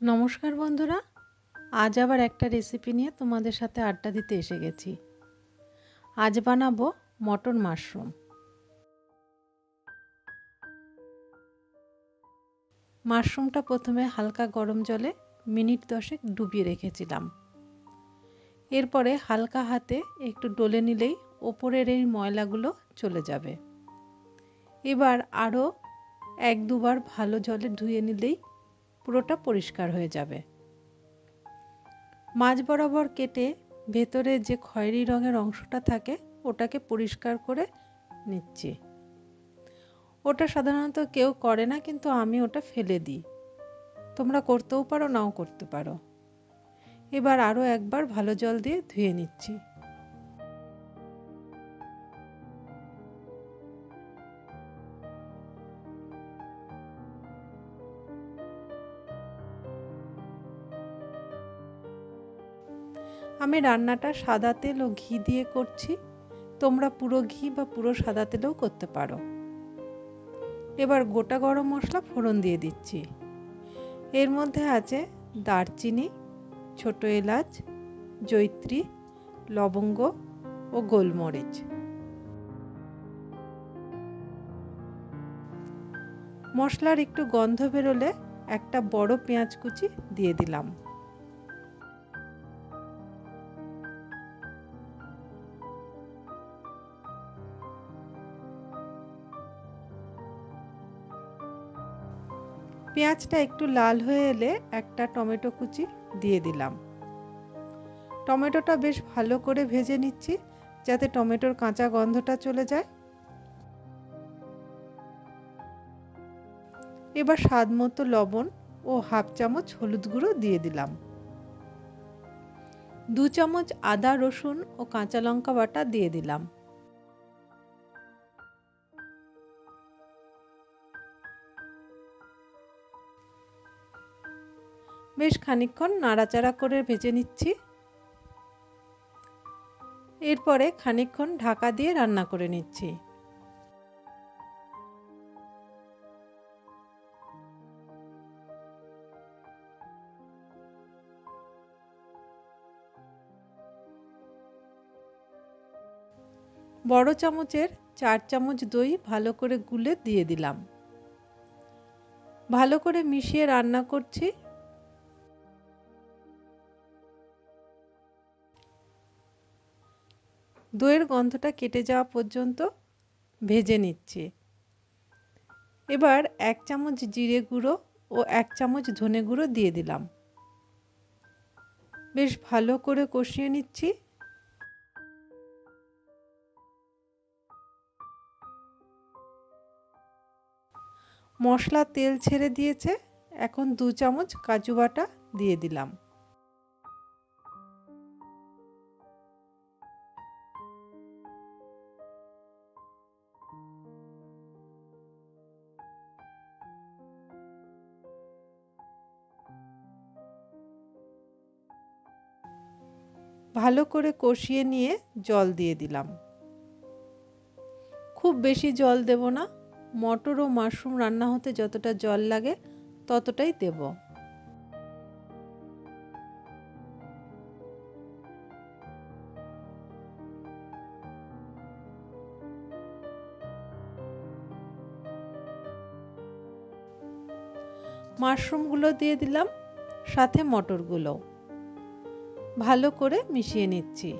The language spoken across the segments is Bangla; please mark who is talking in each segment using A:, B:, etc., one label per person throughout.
A: নমস্কার বন্ধুরা, আজ আবার একটা রেসিপি নিয়ে তোমাদের সাথে আড্ডা দিতে এসে গেছি। আজ বানাবো মটন মাশরুম। মাশরুমটা প্রথমে হালকা গরম জলে মিনিট 10 ডুবিয়ে রেখেছিলাম। এরপরে হালকা হাতে একটু ডলে নিলেই ওপরের এই ময়লাগুলো চলে যাবে। এবার আরও 1-2 বার ভালো জলে ধুয়ে নিলেই পুরোটা পরিষ্কার হয়ে যাবে। মাঝ বরাবর কেটে ভেতরে যে খয়েরি রঙের অংশটা থাকে ওটাকে পরিষ্কার করে নিচ্ছি। ওটা সাধারণত কেউ করে না, কিন্তু আমি ওটা ফেলে দিই। তোমরা করতেও পারো, নাও করতে পারো। এবার আরও একবার ভালো জল দিয়ে ধুয়ে নিচ্ছি। আমি রান্নাটা সাদা তেল ও ঘি দিয়ে করছি। তোমরা পুরো ঘি বা পুরো সাদা তেলেও করতে পারো। এবার গোটা গরম মশলা ফোড়ন দিয়ে দিচ্ছি। এর মধ্যে আছে দারচিনি, ছোট এলাচ, জয়িত্রী, লবঙ্গ ও গোলমরিচ। মশলার একটু গন্ধ বেরোলে একটা বড় পেঁয়াজ কুচি দিয়ে দিলাম। পেঁয়াজটা একটু লাল হয়ে এলে একটা টমেটো কুচি দিয়ে দিলাম। টমেটোটা বেশ ভালো করে ভেজে নিচ্ছি যাতে টমেটোর কাঁচা গন্ধটা চলে যায়। এবার স্বাদ মতো লবণ ও হাফ চামচ হলুদ গুঁড়ো দিয়ে দিলাম। 2 চামচ আদা, রসুন ও কাঁচা লঙ্কা বাটা দিয়ে দিলাম। বেশ খানিকক্ষণ নাড়াচাড়া করে ভেজে নিচ্ছি। এরপরে খানিকক্ষণ ঢাকা দিয়ে রান্না করে নিচ্ছি। বড় চামচের 4 চামচ দই ভালো করে গুলে দিয়ে দিলাম। ভালো করে মিশিয়ে রান্না করছি। দইয়ের গন্ধটা কেটে যাওয়া পর্যন্ত ভেজে নিচ্ছি। এবার 1 চামচ জিরে গুঁড়ো ও 1 চামচ ধনে গুঁড়ো দিয়ে দিলাম। বেশ ভালো করে কষিয়ে নিচ্ছি। মশলা তেল ছেড়ে দিয়েছে। এখন 2 চামচ কাজু বাটা দিয়ে দিলাম। ভালো করে কষিয়ে নিয়ে জল দিয়ে দিলাম। খুব বেশি জল দেব না। মটর ও মাশরুম রান্না হতে যতটা জল লাগে ততটাই দেব। মাশরুমগুলো দিয়ে দিলাম, সাথে মটরগুলো। ভালো করে মিশিয়ে নিচ্ছি।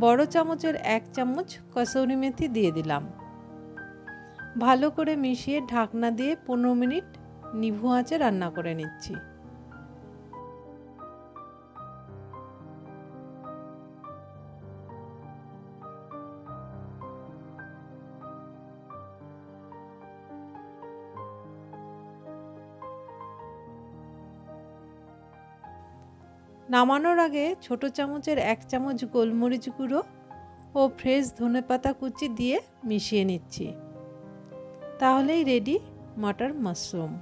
A: বড় চামচের 1 চামচ কসুরি মেথি দিয়ে দিলাম। ভালো করে মিশিয়ে ঢাকনা দিয়ে 15 মিনিট নিভু আঁচে রান্না করে নিচ্ছি। নামানোর আগে ছোট চামচের 1 চামচ গোলমরিচ গুঁড়ো ও ফ্রেশ ধনেপাতা কুচি দিয়ে মিশিয়ে নিচ্ছি। তাহলেই রেডি মটর মাশরুম।